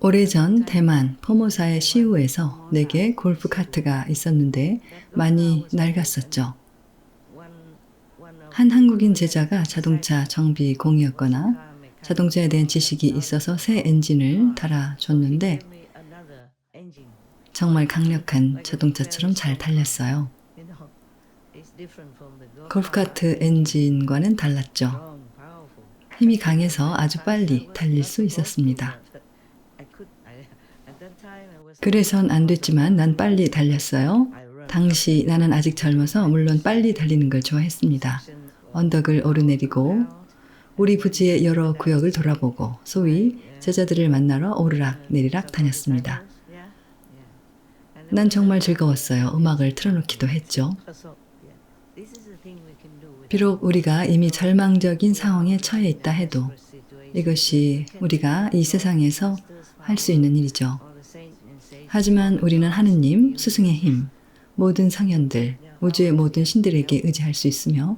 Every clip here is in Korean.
오래전 대만 포모사의 시우에서 내게 골프 카트가 있었는데 많이 낡았었죠. 한 한국인 제자가 자동차 정비 공이었거나 자동차에 대한 지식이 있어서 새 엔진을 달아줬는데 정말 강력한 자동차처럼 잘 달렸어요. 골프카트 엔진과는 달랐죠. 힘이 강해서 아주 빨리 달릴 수 있었습니다. 그래선 안 됐지만 난 빨리 달렸어요. 당시 나는 아직 젊어서 물론 빨리 달리는 걸 좋아했습니다. 언덕을 오르내리고 우리 부지의 여러 구역을 돌아보고 소위 제자들을 만나러 오르락 내리락 다녔습니다. 난 정말 즐거웠어요. 음악을 틀어놓기도 했죠. 비록 우리가 이미 절망적인 상황에 처해 있다 해도 이것이 우리가 이 세상에서 할 수 있는 일이죠. 하지만 우리는 하느님, 스승의 힘, 모든 성현들, 우주의 모든 신들에게 의지할 수 있으며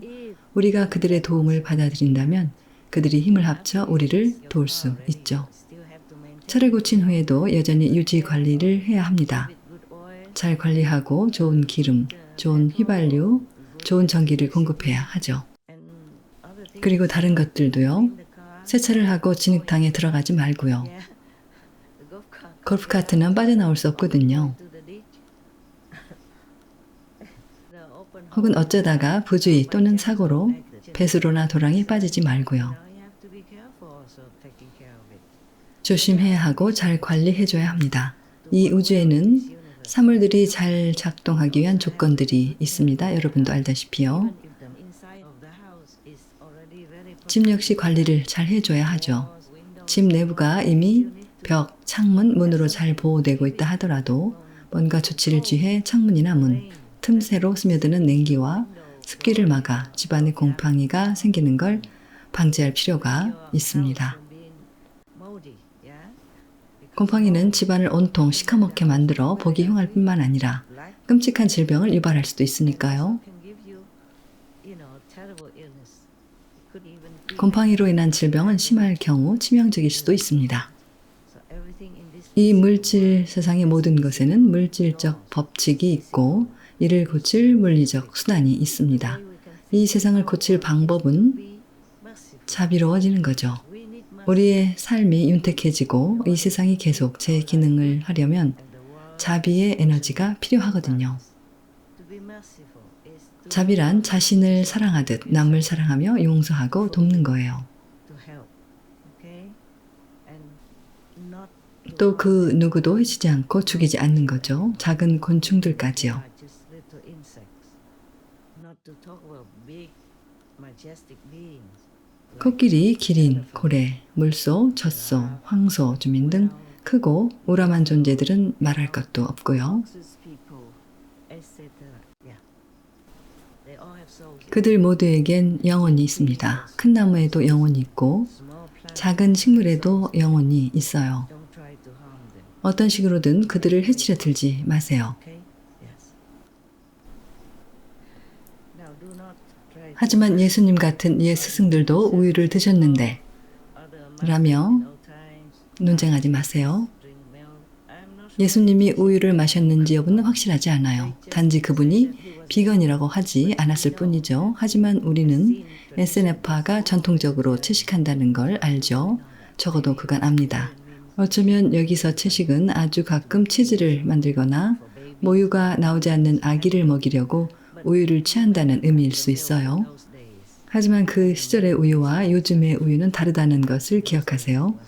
우리가 그들의 도움을 받아들인다면 그들이 힘을 합쳐 우리를 도울 수 있죠. 차를 고친 후에도 여전히 유지 관리를 해야 합니다. 잘 관리하고 좋은 기름, 좋은 휘발유, 좋은 전기를 공급해야 하죠. 그리고 다른 것들도요. 세차를 하고 진흙탕에 들어가지 말고요. 골프카트는 빠져나올 수 없거든요. 혹은 어쩌다가 부주의 또는 사고로 배수로나 도랑에 빠지지 말고요. 조심해야 하고 잘 관리해줘야 합니다. 이 우주에는 사물들이 잘 작동하기 위한 조건들이 있습니다. 여러분도 알다시피요. 집 역시 관리를 잘 해줘야 하죠. 집 내부가 이미 벽, 창문, 문으로 잘 보호되고 있다 하더라도 뭔가 조치를 취해 창문이나 문, 틈새로 스며드는 냉기와 습기를 막아 집안에 곰팡이가 생기는 걸 방지할 필요가 있습니다. 곰팡이는 집안을 온통 시커멓게 만들어 보기 흉할 뿐만 아니라 끔찍한 질병을 유발할 수도 있으니까요. 곰팡이로 인한 질병은 심할 경우 치명적일 수도 있습니다. 이 물질 세상의 모든 것에는 물질적 법칙이 있고 이를 고칠 물리적 수단이 있습니다. 이 세상을 고칠 방법은 자비로워지는 거죠. 우리의 삶이 윤택해지고 이 세상이 계속 제 기능을 하려면 자비의 에너지가 필요하거든요. 자비란 자신을 사랑하듯 남을 사랑하며 용서하고 돕는 거예요. 또 그 누구도 해치지 않고 죽이지 않는 거죠. 작은 곤충들까지요. 코끼리, 기린, 고래, 물소, 젖소, 황소, 주민 등 크고 우람한 존재들은 말할 것도 없고요. 그들 모두에겐 영혼이 있습니다. 큰 나무에도 영혼이 있고 작은 식물에도 영혼이 있어요. 어떤 식으로든 그들을 해치려 들지 마세요. 하지만 예수님 같은 옛 스승들도 우유를 드셨는데 라며 논쟁하지 마세요. 예수님이 우유를 마셨는지 여부는 확실하지 않아요. 단지 그분이 비건이라고 하지 않았을 뿐이죠. 하지만 우리는 SNF파가 전통적으로 채식한다는 걸 알죠. 적어도 그간 압니다. 어쩌면 여기서 채식은 아주 가끔 치즈를 만들거나 모유가 나오지 않는 아기를 먹이려고 우유를 취한다는 의미일 수 있어요. 하지만 그 시절의 우유와 요즘의 우유는 다르다는 것을 기억하세요.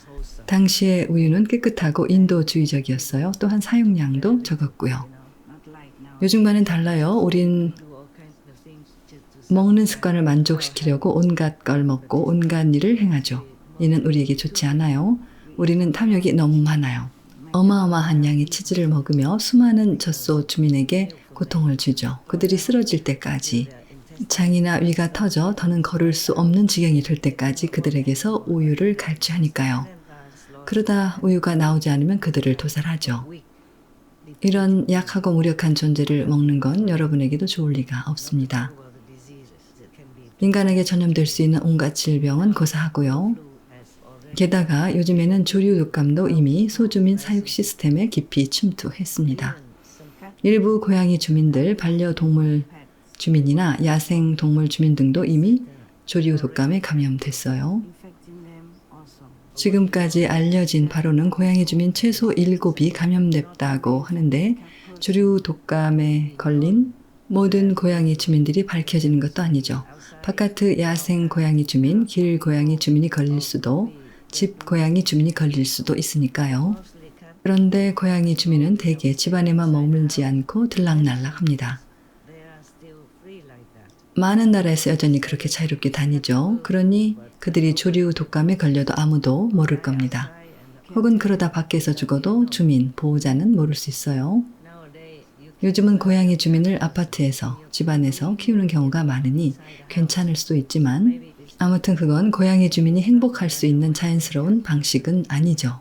당시의 우유는 깨끗하고 인도주의적이었어요. 또한 사용량도 적었고요. 요즘과는 달라요. 우린 먹는 습관을 만족시키려고 온갖 걸 먹고 온갖 일을 행하죠. 이는 우리에게 좋지 않아요. 우리는 탐욕이 너무 많아요. 어마어마한 양의 치즈를 먹으며 수많은 젖소 주민에게 고통을 주죠. 그들이 쓰러질 때까지 장이나 위가 터져 더는 걸을 수 없는 지경이 될 때까지 그들에게서 우유를 갈취하니까요. 그러다 우유가 나오지 않으면 그들을 도살하죠. 이런 약하고 무력한 존재를 먹는 건 여러분에게도 좋을 리가 없습니다. 인간에게 전염될 수 있는 온갖 질병은 고사하고요. 게다가 요즘에는 조류 독감도 이미 소주민 사육 시스템에 깊이 침투했습니다. 일부 고양이 주민들, 반려동물 주민이나 야생 동물 주민 등도 이미 조류 독감에 감염됐어요. 지금까지 알려진 바로는 고양이 주민 최소 7이 감염됐다고 하는데 조류 독감에 걸린 모든 고양이 주민들이 밝혀지는 것도 아니죠. 바깥의 야생 고양이 주민, 길 고양이 주민이 걸릴 수도, 집 고양이 주민이 걸릴 수도 있으니까요. 그런데 고양이 주민은 대개 집안에만 머물지 않고 들락날락합니다. 많은 나라에서 여전히 그렇게 자유롭게 다니죠. 그러니 그들이 조류 독감에 걸려도 아무도 모를 겁니다. 혹은 그러다 밖에서 죽어도 주민, 보호자는 모를 수 있어요. 요즘은 고양이 주민을 아파트에서, 집안에서 키우는 경우가 많으니 괜찮을 수도 있지만 아무튼 그건 고양이 주민이 행복할 수 있는 자연스러운 방식은 아니죠.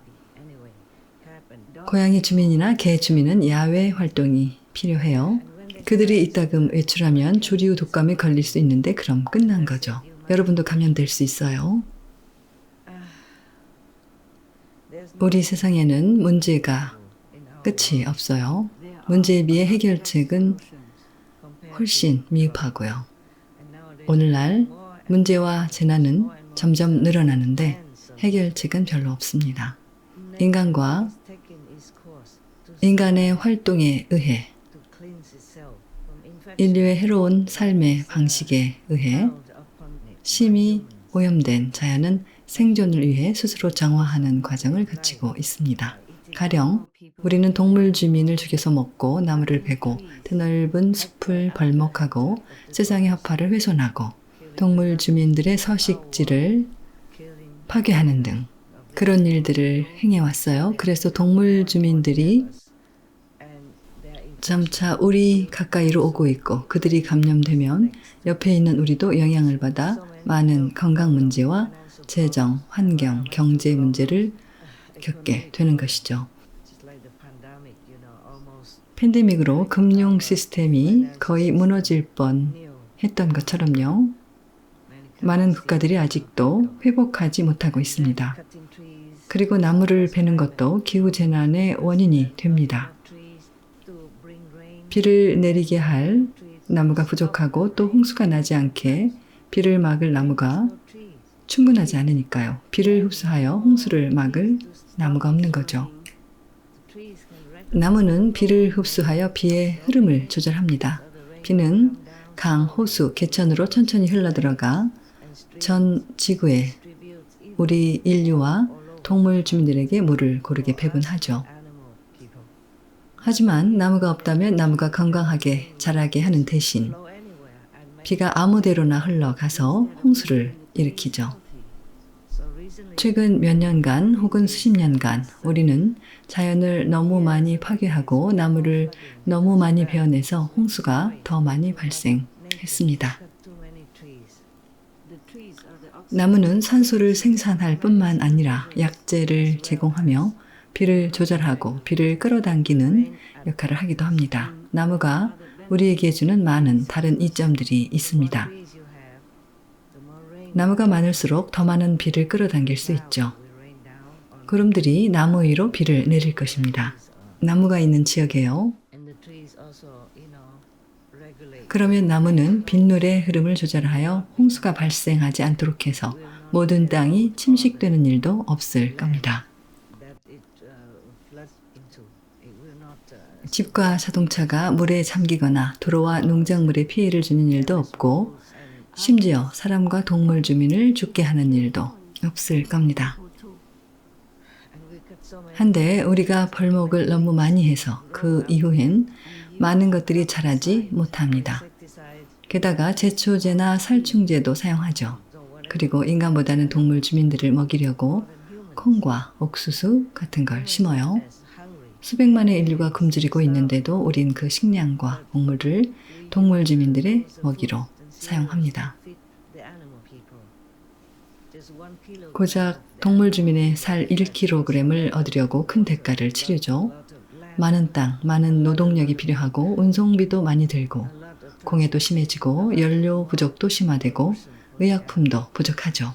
고양이 주민이나 개 주민은 야외 활동이 필요해요. 그들이 이따금 외출하면 조류 독감에 걸릴 수 있는데 그럼 끝난 거죠. 여러분도 감염될 수 있어요. 우리 세상에는 문제가 끝이 없어요. 문제에 비해 해결책은 훨씬 미흡하고요. 오늘날 문제와 재난은 점점 늘어나는데 해결책은 별로 없습니다. 인간의 활동에 의해 인류의 해로운 삶의 방식에 의해 심히 오염된 자연은 생존을 위해 스스로 정화하는 과정을 거치고 있습니다. 가령 우리는 동물 주민을 죽여서 먹고 나무를 베고 드넓은 숲을 벌목하고 세상의 허파를 훼손하고 동물 주민들의 서식지를 파괴하는 등 그런 일들을 행해왔어요. 그래서 동물 주민들이 점차 우리 가까이로 오고 있고 그들이 감염되면 옆에 있는 우리도 영향을 받아 많은 건강 문제와 재정, 환경, 경제 문제를 겪게 되는 것이죠. 팬데믹으로 금융 시스템이 거의 무너질 뻔 했던 것처럼요. 많은 국가들이 아직도 회복하지 못하고 있습니다. 그리고 나무를 베는 것도 기후재난의 원인이 됩니다. 비를 내리게 할 나무가 부족하고 또 홍수가 나지 않게 비를 막을 나무가 충분하지 않으니까요. 비를 흡수하여 홍수를 막을 나무가 없는 거죠. 나무는 비를 흡수하여 비의 흐름을 조절합니다. 비는 강, 호수, 개천으로 천천히 흘러들어가 전 지구에 우리 인류와 동물 주민들에게 물을 고르게 배분하죠. 하지만 나무가 없다면 나무가 건강하게 자라게 하는 대신 비가 아무데로나 흘러가서 홍수를 일으키죠. 최근 몇 년간 혹은 수십 년간 우리는 자연을 너무 많이 파괴하고 나무를 너무 많이 베어내서 홍수가 더 많이 발생했습니다. 나무는 산소를 생산할 뿐만 아니라 약재를 제공하며 비를 조절하고 비를 끌어당기는 역할을 하기도 합니다. 나무가 우리에게 주는 많은 다른 이점들이 있습니다. 나무가 많을수록 더 많은 비를 끌어당길 수 있죠. 구름들이 나무 위로 비를 내릴 것입니다. 나무가 있는 지역에요. 그러면 나무는 빗물의 흐름을 조절하여 홍수가 발생하지 않도록 해서 모든 땅이 침식되는 일도 없을 겁니다. 집과 자동차가 물에 잠기거나 도로와 농작물에 피해를 주는 일도 없고 심지어 사람과 동물 주민을 죽게 하는 일도 없을 겁니다. 한데 우리가 벌목을 너무 많이 해서 그 이후엔 많은 것들이 자라지 못합니다. 게다가 제초제나 살충제도 사용하죠. 그리고 인간보다는 동물 주민들을 먹이려고 콩과 옥수수 같은 걸 심어요. 수백만의 인류가 굶주리고 있는데도 우린 그 식량과 곡물을 동물 주민들의 먹이로 사용합니다. 고작 동물 주민의 살 1kg을 얻으려고 큰 대가를 치르죠. 많은 땅, 많은 노동력이 필요하고 운송비도 많이 들고 공해도 심해지고 연료 부족도 심화되고 의약품도 부족하죠.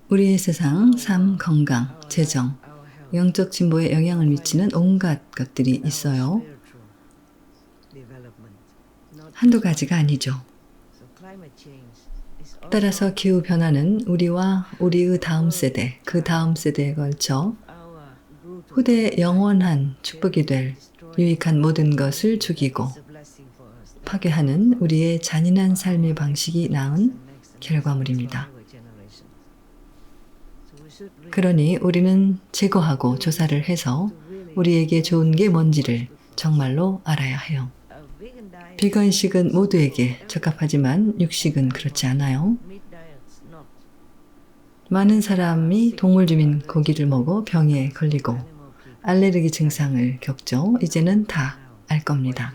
우리의 세상, 삶, 건강, 재정, 영적 진보에 영향을 미치는 온갖 것들이 있어요. 한두 가지가 아니죠. 따라서 기후변화는 우리와 우리의 다음 세대, 그 다음 세대에 걸쳐 후대의 영원한 축복이 될 유익한 모든 것을 죽이고 파괴하는 우리의 잔인한 삶의 방식이 낳은 결과물입니다. 그러니 우리는 제거하고 조사를 해서 우리에게 좋은 게 뭔지를 정말로 알아야 해요. 비건식은 모두에게 적합하지만 육식은 그렇지 않아요. 많은 사람이 동물주민 고기를 먹어 병에 걸리고 알레르기 증상을 겪죠. 이제는 다 알 겁니다.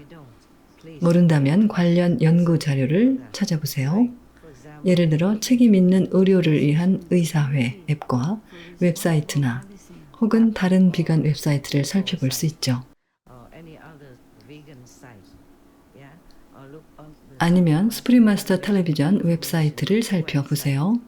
모른다면 관련 연구 자료를 찾아보세요. 예를 들어 책임 있는 의료를 위한 의사회 앱과 웹사이트나 혹은 다른 비건 웹사이트를 살펴볼 수 있죠. 아니면 스프링마스터 텔레비전 웹사이트를 살펴보세요.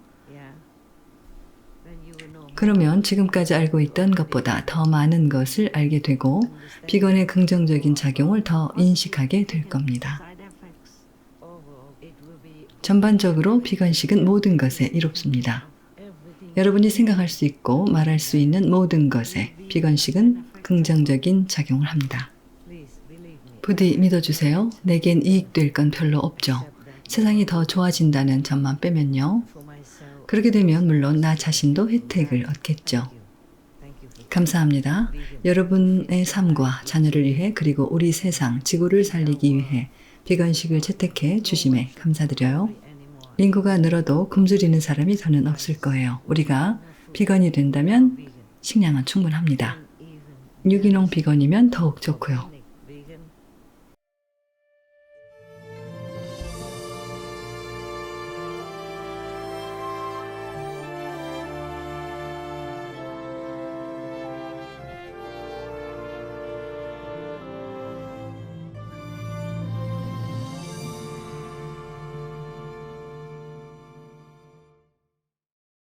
그러면 지금까지 알고 있던 것보다 더 많은 것을 알게 되고 비건의 긍정적인 작용을 더 인식하게 될 겁니다. 전반적으로 비건식은 모든 것에 이롭습니다. 여러분이 생각할 수 있고 말할 수 있는 모든 것에 비건식은 긍정적인 작용을 합니다. 부디 믿어주세요. 내겐 이익될 건 별로 없죠. 세상이 더 좋아진다는 점만 빼면요. 그렇게 되면 물론 나 자신도 혜택을 얻겠죠. 감사합니다. 여러분의 삶과 자녀를 위해 그리고 우리 세상, 지구를 살리기 위해 비건식을 채택해 주심에 감사드려요. 인구가 늘어도 굶주리는 사람이 더는 없을 거예요. 우리가 비건이 된다면 식량은 충분합니다. 유기농 비건이면 더욱 좋고요.